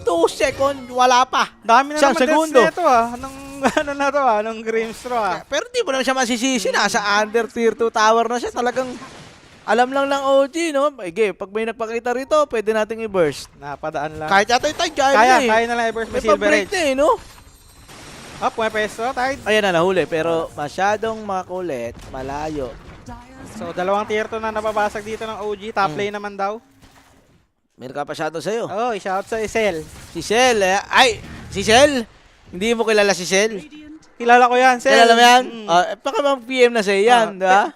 2 second, wala pa. Dami na Isang naman segundo. deaths nito Nung ano na to nung Grimstraw Pero di mo naman siya masisisi. Nasa under tier 2 tower na siya. Talagang alam lang ng OG, no? Ige, pag may nagpakita rito, pwede nating i-burst. Napadaan lang. Kahit yata yung tag, Kaya na lang i-burst May may Silver pa-break Edge. na eh, no? Pumepesto, Tide. Ayan na, nahuli. Pero masyadong makulit, malayo. Dire's So, dalawang tier 2 na nababasag dito ng OG. Top lane naman daw. Meron ka pa shadow sa'yo. Oh, i-shout sa Isel. Si Sel, si Sel? Hindi mo kilala si Sel? radiant Kilala ko yan, Sel. Kilala mo yan? Mm. Baka mag-PM na sa'yo yan, di ba?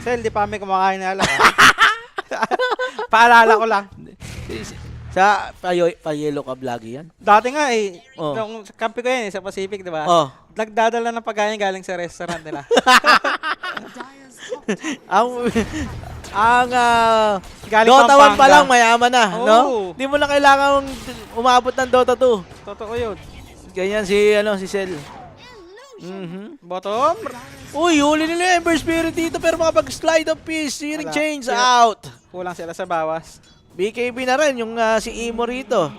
Sel, di pa kami kumakain na alam. Paalala ko lang. Pa-yellow ka vloggy yan. Dati nga eh, Oh. nung kampi ko yan sa Pacific, di ba? Oh. Nagdadala ng pagkain galing sa restaurant nila. Dire's top tower ang Galing Dota 1 pa Pampanga. lang mayaman na, Oo. no? Hindi mo na kailangan umabot ng Dota 2. Totoo yun. Ganyan si Cell. Mhm. Bottom. Uy, huli nila yung Ember Spirit dito pero makapag-slide of peace. Searing Wala. Chains Sila- out. Kulang sila sa bawas. BKB na rin yung si Imo rito.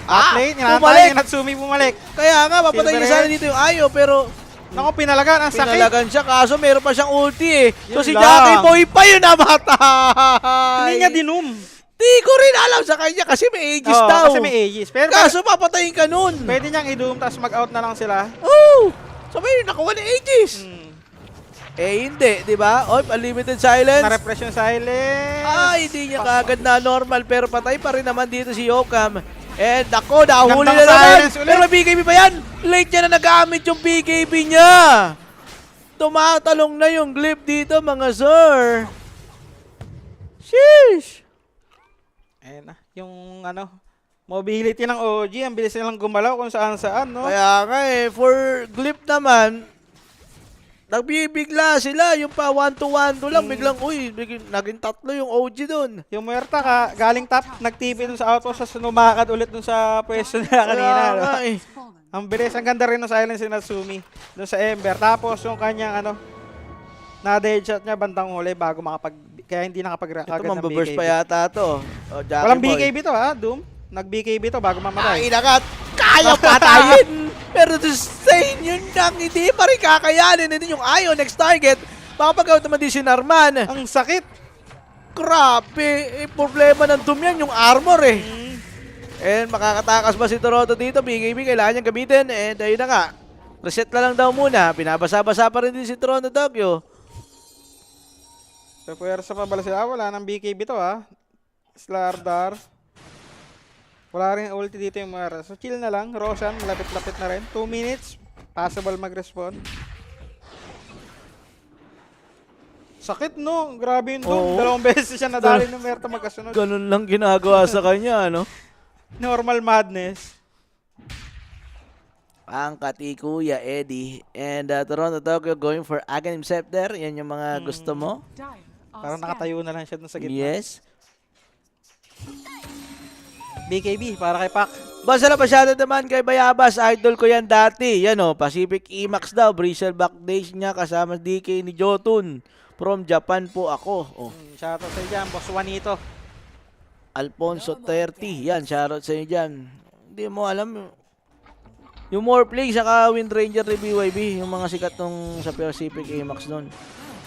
Play, bumalik! ninatay, yung Natsumi bumalik. Kaya nga, papatay niya Silver sana Edge. dito yung Ayo pero Naku, pinalagan. Ang sakit. pinalagan siya kaso meron pa siyang ulti eh. So Yun si lang. Jackie Boy pa yun namatay. Hindi niya dinum. Di ko rin alam sa kanya kasi may ages Oo, daw. kasi may ages. Pero Kaso papatayin ka nun. pwede niyang i-doom, tapos mag-out na lang sila. Oh! Sabi nakuha ni ages. Hmm. Eh hindi, di ba? Oh, unlimited silence. Na-refresh yung silence. Ay, hindi niya kagad na normal pero patay pa rin naman dito si Yokam. And ako, nahuli na Gandang naman. silence ulit. Pero may BKB ba yan? Late niya na nagamit yung BKB niya. Tumatalong na yung glip dito mga sir. Sheesh. Ayun na. Yung mobility ng OG, ang bilis nilang gumalaw kung saan-saan, no? Kaya nga eh, for glip naman, nagbibigla sila. Yung pa 1-2-1 lang, biglang, naging tatlo yung OG dun. Yung Muerta galing top, nag-TP dun sa outpost, sa numakad ulit dun sa pwesto nila kanina. Kaya no? nga eh. fallen. Ang bilis, ang ganda rin ng silence ni Natsumi dun sa Ember. Tapos yung kanyang na-deadshot niya bandang huli bago kaya hindi nakapag-agad Ito, ng mambaburst BKB. pa yata to. Oh, Jackie Walang Boy. BKB to ha, Doom. Nag-BKB to bago mamatay. Ay, nakat! Kaya patayin! Pero to say, yun lang, hindi pa rin kakayanin. Hindi yung Ayo, next target. Makapag-out naman din si Narman. Ang sakit. Grabe! Problema ng Doom yan, yung armor eh. And makakatakas ba si Toronto dito? BKB, kailangan niyang gamitin. And ayun na nga. Reset na lang daw muna. Pinabasa-basa pa rin din si Toronto Tokyo. So, puwersa pa bala sila. Wala nang BKB to ha. Slardar. Wala rin ulti dito yung Muerta. So chill na lang. Roshan, lapit-lapit na rin. 2 minutes. Possible mag-respawn. Sakit no. Grabe yun Oo. Doom. 2 beses siya nadali ng Muerta magkasunod. Ganun lang ginagawa sa kanya, ano? Normal madness. Ang Katikuya, Eddie. And Toronto Tokyo going for Aghanim Scepter. Yan yung mga gusto mo. Dire are Parang scanning. nakatayo na lang siya dun sa gitna. Yes. BKB, para kay Pac. Basta na masyado naman kay Bayabas, idol ko yan dati. Yan o, Pacific Emax daw, Bristle days niya kasama DK ni Jotun. From Japan po ako. Oh, Shoutout sa dyan, Boss Juanito. Alfonso 30. Yan, shoutout sa inyo dyan. Hindi mo alam. Yung more play, saka Wind Ranger ni BYB, yung mga sikat nung sa Pacific Emax nun.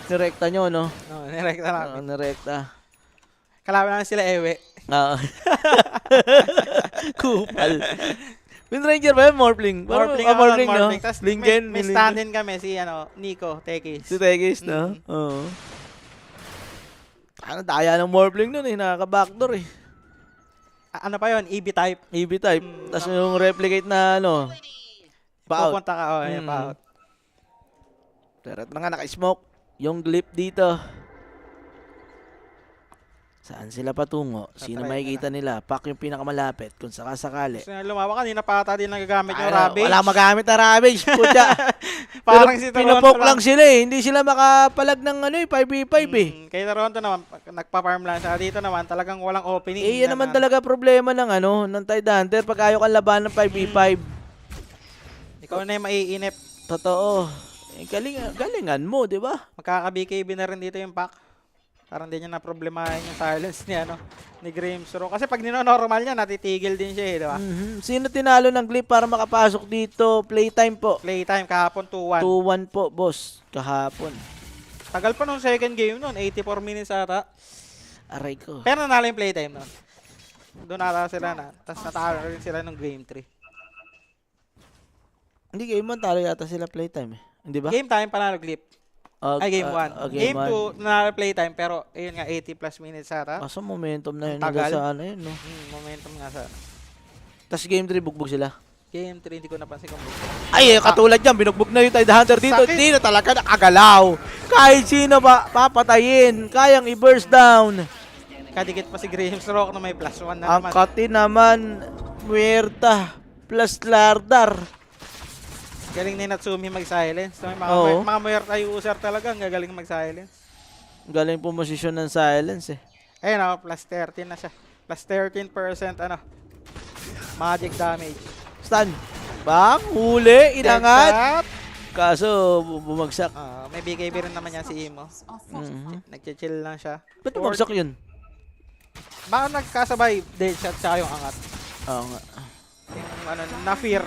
Nirekta nyo, no? No, nirekta lang. Nirekta. Kalaban lang sila Ewe. Ah. Kupal. Wind Ranger ba yun? Morphling? Morphling Ah, ako ng Morphling, no? Morphling. Tas Lingen. may stand-in kami, si Nico, Tekis. Si Tekis, no? Oo. Daya ng Morphling nun eh. Nakaka-backdoor eh. Ano pa yun? EB type. EV type. Tapos yung replicate na pa-out. Pupunta ka, yan, pa-out. Pero at mga naka-smoke. Yung glip dito. Saan sila patungo? Sino Tatry makikita nila? Pack yung pinakamalapit kung sakasakali. Gusto na lumawa kanina pa ata din nagagamit yung Ravage. Wala magamit na Ravage. Puta. Parang si Toronto Pinapok lang sila eh. Hindi sila makapalag ng 5v5 eh. Kay Toronto naman, nagpa-farm lang siya. Dito naman, talagang walang opening. Eh, yan naman talaga problema ng ng Tide Hunter pag ayaw kang laban ng 5v5. Ikaw na yung maiinip. Totoo. Eh, galingan mo, di ba? Magkaka-BKB na rin dito yung pack. Parang di niya na problemahin yung silence ni Grimsro. Kasi pag nino-normal niya, natitigil din siya eh, di ba? Sino tinalo ng glip para makapasok dito? Playtime po. Playtime, kahapon 2-1. 2-1 po, boss. Kahapon. Tagal pa nung second game nun, 84 minutes ata. Aray ko. Pero nanalo yung playtime nun. Doon ata sila na. Tapos natalo rin sila nung game 3. Hindi, game 1 talo yata sila playtime eh. Hindi ba? Game time, panalo clip. Ay, game 1. Game 2, nanalo playtime, pero ayun nga, 80 plus minutes ata. Kaso momentum na yun. Tagal. Sa yun, no? Momentum nga sana. Tapos game 3, bugbog sila. Game 3, hindi ko napansin kung Ay, katulad yan, binugbog na yung Tide Hunter dito. Sakit. Hindi na talaga nakagalaw. Kahit sino ba papatayin, kayang i-burst down. Kadikit pa si Grimstroke na may +1 na Ang naman. kati naman, Muerta plus Lardar. Galing ni Natsumi mag-silence. So, may Oo. mga Muerta user talaga, ang gagaling mag-silence. Galing po posisyon ng silence eh. Ayun o, +13 na siya. +13% ano, magic damage. Stun. Bang, huli, inangat. Deadshot. Kaso, bumagsak. May BKB rin naman yan si Imo. Are fortified. Nagchichill lang siya. Ba't bumagsak yun? Baka nagkasabay deadshot sa yung angat. Oo nga. Yung ano, na-fear.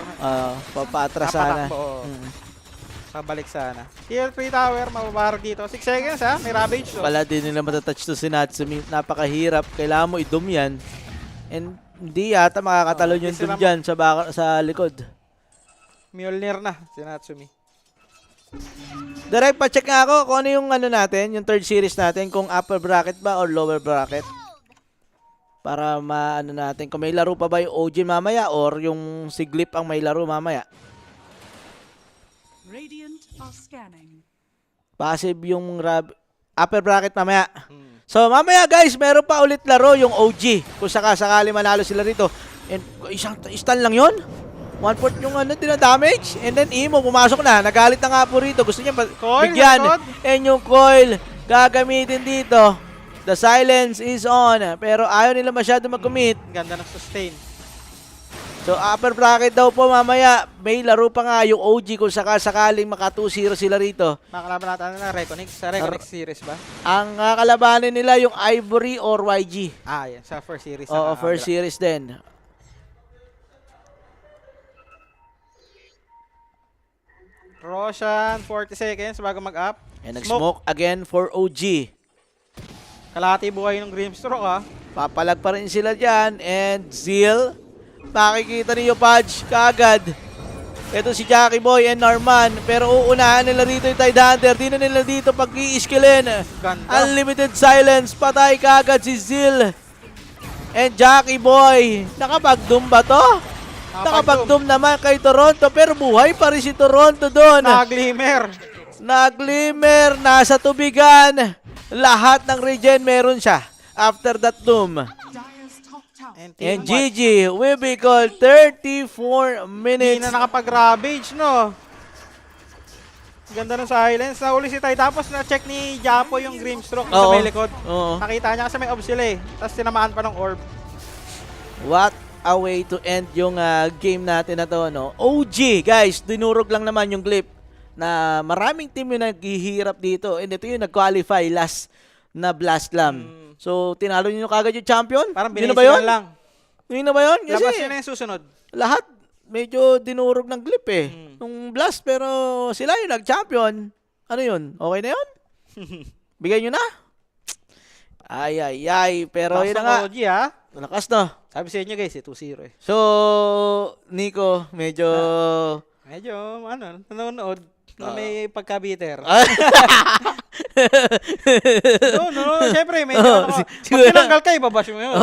Papaatras sana. Napatakbo, oo. Mm. Pabalik sana. Tier 3 tower, mababarag dito. 6 seconds ha, may ravage. So. Wala din nila matatouch to si Natsumi. Napakahirap. Kailangan mo i-doom yan. And hindi yata makakatalon yung hindi doom sila dyan sa likod. Mjolnir na, si Natsumi. Direct, pa-check nga ako kung ano yung ano natin, yung third series natin, kung upper bracket ba or lower bracket. Para maano natin, kung may laro pa ba yung OG mamaya or yung Siglip ang may laro mamaya. Radiant are scanning. Passive yung upper bracket mamaya. So mamaya guys, meron pa ulit laro yung OG. Kung sakali manalo sila rito. And isang stun lang yon. 1/4 yung ano, dinadamage. And then Imo, pumasok na. Nagalit na nga po rito. Gusto niya Coil, bigyan. likod. And yung coil, gagamitin dito. The silence is on. Pero ayaw nila masyado mag-commit. Ganda ng sustain. So upper bracket daw po mamaya. May laro pa nga yung OG kung sakaling maka 2-0 sila rito. Makalaban natin na Reconix. Sa Reconix series ba? Ang kalabanin nila yung Ivory or YG. Yan. Sa first series. Oo, first series din. Roshan, 40 seconds bago mag-up. And nag-smoke again for OG. Kalahati buhay ng Grimstroke ha. Papalag pa rin sila dyan. And Zeal. Makikita niyo Pudge kaagad. Ito si Jackie Boy and Norman. Pero uunahan nila dito yung Tide Hunter. Di na nila dito pag-i-skillin. Ganda. Unlimited silence. Patay kaagad si Zeal. And Jackie Boy. Nakapag-doom ba to? Nakapag-doom naman kay Toronto. Pero buhay pa rin si Toronto doon. Nag-glimmer. Nag-glimmer. Nasa tubigan. Lahat ng regen meron siya. After that doom. Dire's top tower. And GG, we be called 34 Hindi minutes. na nakapag-ravage, no? Ganda ng silence. Nahuli si Ty. Tapos na-check ni Japo yung Grimstroke sa Oo. may likod. Oo. Nakita niya kasi may orb sila eh. Tapos tinamaan pa ng orb. What a way to end yung game natin na to, no? OG, guys, dinurog lang naman yung clip na maraming team yung naghihirap dito. And ito yung nag-qualify last na Blast Lam. So, tinalo nyo kagad yung champion? Parang Yun na ba yun? binisilan lang. Yun na ba yun? Kasi Labas yun na yung susunod. lahat medyo dinurog ng clip eh. Nung Blast, pero sila yung nag-champion. Ano yun? Okay na yun? Bigay nyo na? Ay. Pero yun na nga. OG ha. Lakas no. Sabi sa inyo guys, 2-0 eh. So, Nico, medyo... Medyo, nanonood na may pagka-bitter. no, syempre, medyo pag tinanggal ka, ibabash mo yun.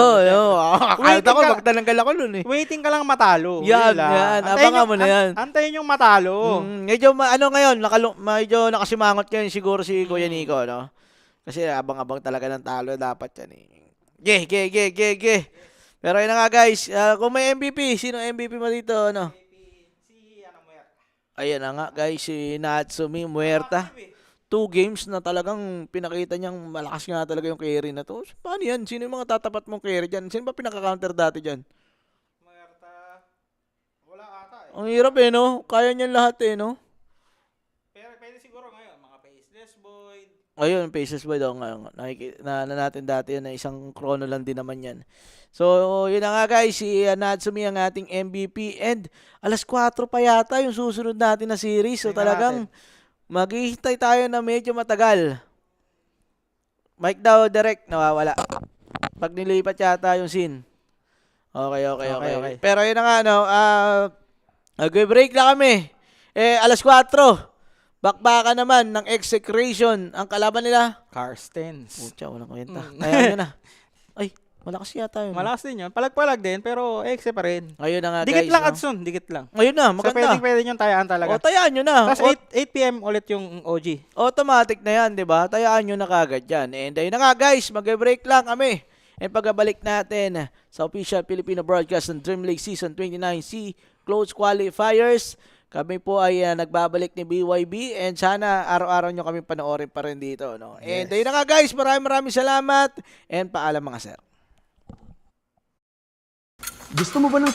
Kahit ako, magtananggal ako nun eh. Waiting ka lang matalo. Yan. Yun lang. Abangan mo na yan. Antayin yung matalo. Medyo, ngayon, medyo nakasimangot ngayon siguro si Kuya Nico, no? Kasi abang-abang talaga ng talo, dapat yan eh. Ge. Pero yun na nga guys, kung may MVP, sino MVP mo dito, ano? Ayan na nga guys, si Natsumi Muerta. 2 games na talagang pinakita niyang malakas nga talaga yung carry na to. Paano yan? Sino yung mga tatapat mong carry dyan? Sino ba pinaka-counter dati dyan? Muerta, wala ata eh. Ang hirap eh, no? Kaya niyan lahat eh, no? Pero pwede siguro ngayon, mga Faceless Void. Ayun, Faces Boy daw nga. Na natin dati yun na isang chrono lang din naman yan. So, yun na nga guys, si Natsumi ang ating MVP and alas 4 pa yata yung susunod natin na series. So, talagang maghihintay tayo na medyo matagal. Mike daw direct, nawawala. Pag nilipat yata yung scene. Okay. Pero yun na nga, no, nag-break lang kami. Alas 4. Bakbaka naman ng execration ang kalaban nila. Carstens. Pucha, walang kwenta. Kaya yun na. Ay, malakas yata yun. Malakas din yun. Palag-palag din, pero exe pa rin. Ayun na nga Dikit guys. lang, no? Adson. Dikit lang. Ayun na, So, maganda. pwede yung tayaan talaga. O, tayaan nyo na. Tapos 8 p.m. ulit yung OG. Automatic na yan, di ba? Tayaan nyo na kagad yan. And ayun na nga guys, mag-break lang kami. And pagbabalik natin sa official Filipino broadcast ng Dream League Season 29C Close Qualifiers, kami po ay nagbabalik ni BYB and sana araw-araw nyo kami panoorin pa rin dito. No? And ayun na nga guys, maraming salamat and paalam mga sir. Gusto mo ba ng